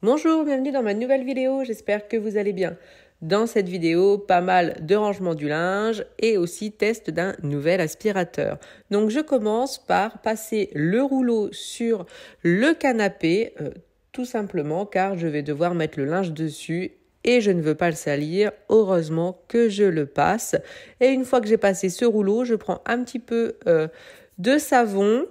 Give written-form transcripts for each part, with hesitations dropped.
Bonjour, bienvenue dans ma nouvelle vidéo, j'espère que vous allez bien. Dans cette vidéo, pas mal de rangement du linge et aussi test d'un nouvel aspirateur. Donc je commence par passer le rouleau sur le canapé, tout simplement car je vais devoir mettre le linge dessus et je ne veux pas le salir. Heureusement que je le passe. Et une fois que j'ai passé ce rouleau, je prends un petit peu de savon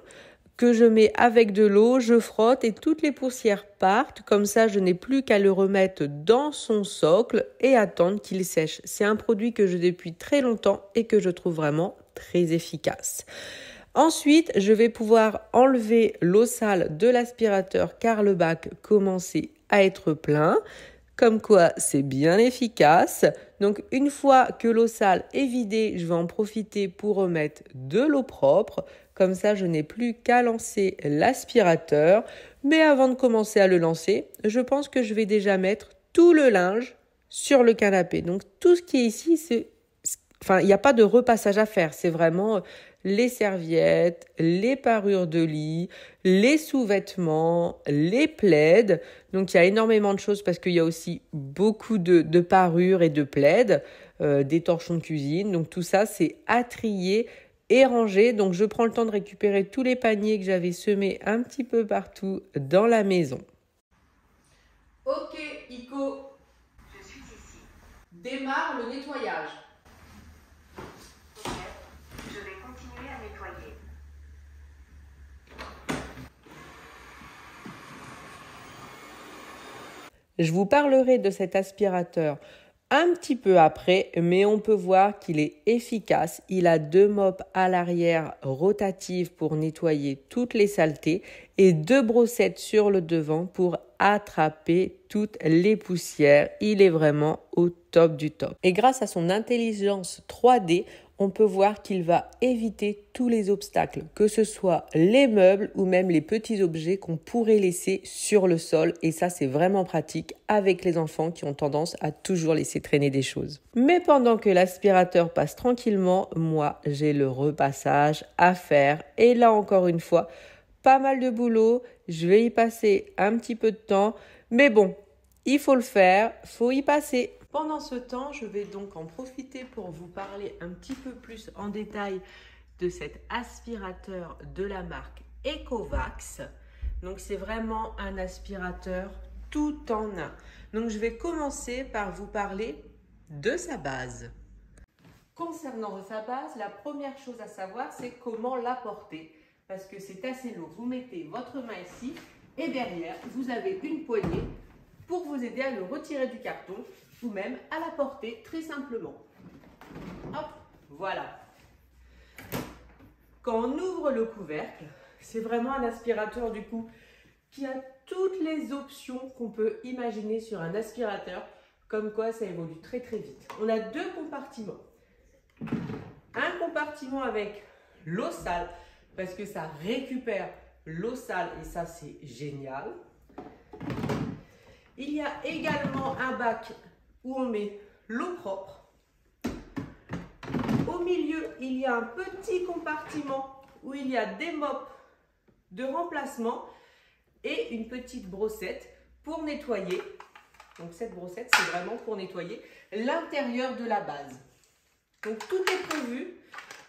que je mets avec de l'eau, je frotte et toutes les poussières partent. Comme ça, je n'ai plus qu'à le remettre dans son socle et attendre qu'il sèche. C'est un produit que j'ai depuis très longtemps et que je trouve vraiment très efficace. Ensuite, je vais pouvoir enlever l'eau sale de l'aspirateur car le bac commençait à être plein. Comme quoi, c'est bien efficace. Donc, une fois que l'eau sale est vidée, je vais en profiter pour remettre de l'eau propre. Comme ça, je n'ai plus qu'à lancer l'aspirateur. Mais avant de commencer à le lancer, je pense que je vais déjà mettre tout le linge sur le canapé. Donc, tout ce qui est ici, il n'y a pas de repassage à faire. C'est vraiment les serviettes, les parures de lit, les sous-vêtements, les plaids. Donc, il y a énormément de choses parce qu'il y a aussi beaucoup de parures et de plaids, des torchons de cuisine. Donc, tout ça, c'est à trier et ranger. Donc, je prends le temps de récupérer tous les paniers que j'avais semés un petit peu partout dans la maison. Ok, Ico. Je suis ici. Démarre le nettoyage. Ok, je vais continuer à nettoyer. Je vous parlerai de cet aspirateur un petit peu après, mais on peut voir qu'il est efficace. Il a 2 mops à l'arrière rotatives pour nettoyer toutes les saletés et 2 brossettes sur le devant pour attraper toutes les poussières. Il est vraiment au top du top. Et grâce à son intelligence 3D, on peut voir qu'il va éviter tous les obstacles, que ce soit les meubles ou même les petits objets qu'on pourrait laisser sur le sol. Et ça, c'est vraiment pratique avec les enfants qui ont tendance à toujours laisser traîner des choses. Mais pendant que l'aspirateur passe tranquillement, moi, j'ai le repassage à faire. Et là, encore une fois, pas mal de boulot. Je vais y passer un petit peu de temps. Mais bon, il faut le faire, faut y passer. Pendant ce temps, je vais donc en profiter pour vous parler un petit peu plus en détail de cet aspirateur de la marque Ecovacs. Donc, c'est vraiment un aspirateur tout en un. Donc, je vais commencer par vous parler de sa base. Concernant sa base, la première chose à savoir, c'est comment la porter. Parce que c'est assez lourd. Vous mettez votre main ici et derrière, vous avez une poignée pour vous aider à le retirer du carton ou même à la porter très simplement. Hop, voilà. Quand on ouvre le couvercle, c'est vraiment un aspirateur du coup qui a toutes les options qu'on peut imaginer sur un aspirateur, comme quoi ça évolue très très vite. On a 2 compartiments. Un compartiment avec l'eau sale, parce que ça récupère l'eau sale et ça c'est génial. Il y a également un bac où on met l'eau propre. Au milieu, il y a un petit compartiment où il y a des mops de remplacement et une petite brossette pour nettoyer. Donc cette brossette, c'est vraiment pour nettoyer l'intérieur de la base. Donc tout est prévu.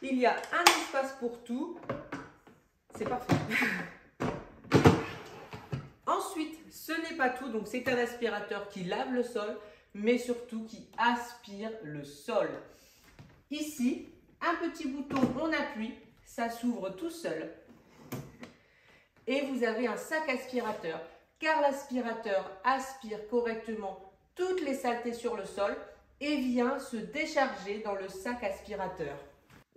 Il y a un espace pour tout. C'est parfait. Ensuite, ce n'est pas tout. Donc c'est un aspirateur qui lave le sol, mais surtout qui aspire le sol. Ici, un petit bouton, on appuie, ça s'ouvre tout seul. Et vous avez un sac aspirateur, car l'aspirateur aspire correctement toutes les saletés sur le sol et vient se décharger dans le sac aspirateur.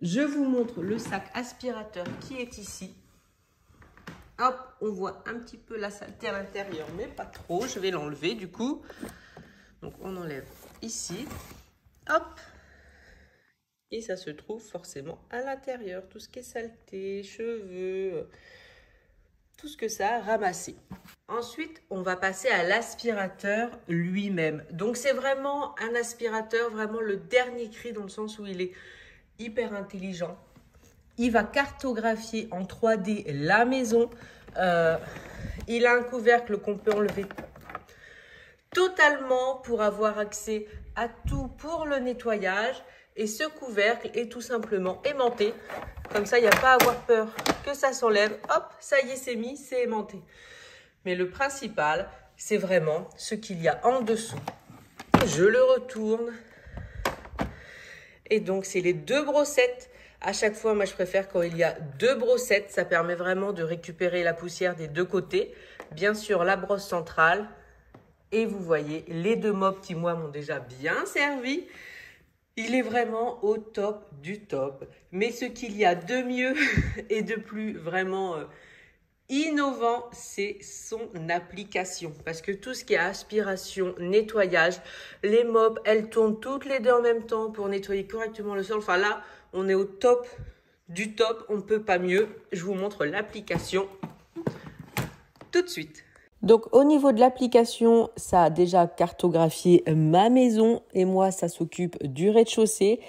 Je vous montre le sac aspirateur qui est ici. Hop, on voit un petit peu la saleté à l'intérieur, mais pas trop. Je vais l'enlever du coup. Donc, on enlève ici. Hop. Et ça se trouve forcément à l'intérieur. Tout ce qui est saleté, cheveux, tout ce que ça a ramassé. Ensuite, on va passer à l'aspirateur lui-même. Donc, c'est vraiment un aspirateur, vraiment le dernier cri dans le sens où il est hyper intelligent. Il va cartographier en 3D la maison. Il a un couvercle qu'on peut enlever totalement pour avoir accès à tout pour le nettoyage. Et ce couvercle est tout simplement aimanté. Comme ça, il n'y a pas à avoir peur que ça s'enlève. Hop, ça y est, c'est mis, c'est aimanté. Mais le principal, c'est vraiment ce qu'il y a en dessous. Je le retourne. Et donc, c'est les 2 brossettes. À chaque fois, moi, je préfère quand il y a 2 brossettes. Ça permet vraiment de récupérer la poussière des 2 côtés. Bien sûr, la brosse centrale. Et vous voyez, les 2 mops qui, moi, m'ont déjà bien servi. Il est vraiment au top du top. Mais ce qu'il y a de mieux et de plus vraiment innovant, c'est son application. Parce que tout ce qui est aspiration, nettoyage, les mops, elles tournent toutes les 2 en même temps pour nettoyer correctement le sol. Enfin là, on est au top du top. On ne peut pas mieux. Je vous montre l'application tout de suite. Donc au niveau de l'application, ça a déjà cartographié ma maison et moi ça s'occupe du rez-de-chaussée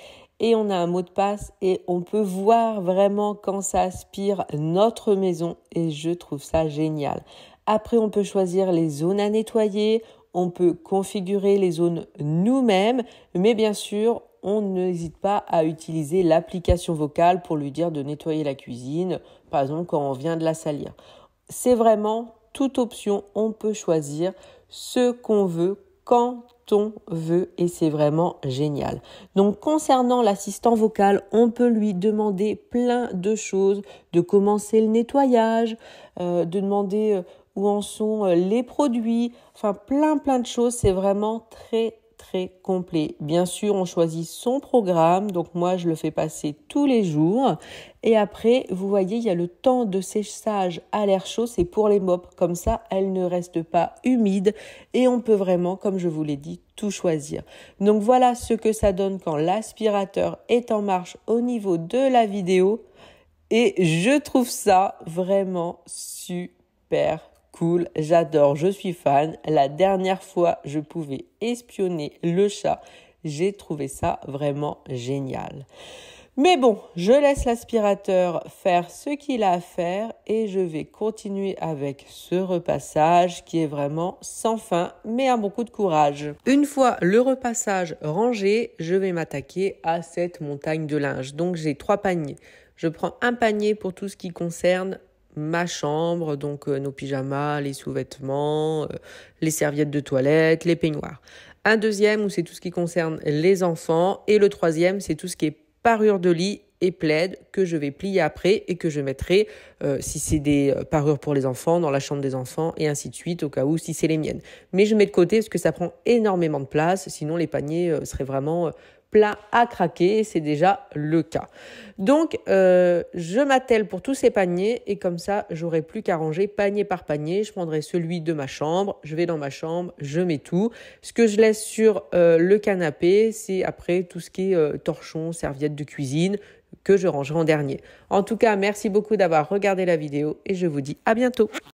et on a un mot de passe et on peut voir vraiment quand ça aspire notre maison et je trouve ça génial. Après on peut choisir les zones à nettoyer, on peut configurer les zones nous-mêmes, mais bien sûr on n'hésite pas à utiliser l'application vocale pour lui dire de nettoyer la cuisine, par exemple quand on vient de la salir. C'est vraiment toute option, on peut choisir ce qu'on veut, quand on veut et c'est vraiment génial. Donc concernant l'assistant vocal, on peut lui demander plein de choses, de commencer le nettoyage, de demander où en sont les produits, enfin plein de choses, c'est vraiment très complet. Bien sûr, on choisit son programme, donc moi je le fais passer tous les jours et après, vous voyez, il y a le temps de séchage à l'air chaud, c'est pour les mops, comme ça elles ne restent pas humides et on peut vraiment, comme je vous l'ai dit, tout choisir. Donc voilà ce que ça donne quand l'aspirateur est en marche au niveau de la vidéo et je trouve ça vraiment super cool, j'adore, je suis fan. La dernière fois, je pouvais espionner le chat. J'ai trouvé ça vraiment génial. Mais bon, je laisse l'aspirateur faire ce qu'il a à faire et je vais continuer avec ce repassage qui est vraiment sans fin, mais un bon coup de courage. Une fois le repassage rangé, je vais m'attaquer à cette montagne de linge. Donc j'ai 3 paniers. Je prends un panier pour tout ce qui concerne ma chambre, donc nos pyjamas, les sous-vêtements, les serviettes de toilette, les peignoirs. Un deuxième où c'est tout ce qui concerne les enfants et le troisième c'est tout ce qui est parure de lit et plaid que je vais plier après et que je mettrai si c'est des parures pour les enfants dans la chambre des enfants et ainsi de suite au cas où si c'est les miennes. Mais je mets de côté parce que ça prend énormément de place, sinon les paniers seraient vraiment plein à craquer, c'est déjà le cas. Donc, je m'attelle pour tous ces paniers et comme ça, j'aurai plus qu'à ranger panier par panier. Je prendrai celui de ma chambre, je vais dans ma chambre, je mets tout. Ce que je laisse sur le canapé, c'est après tout ce qui est torchon, serviette de cuisine que je rangerai en dernier. En tout cas, merci beaucoup d'avoir regardé la vidéo et je vous dis à bientôt.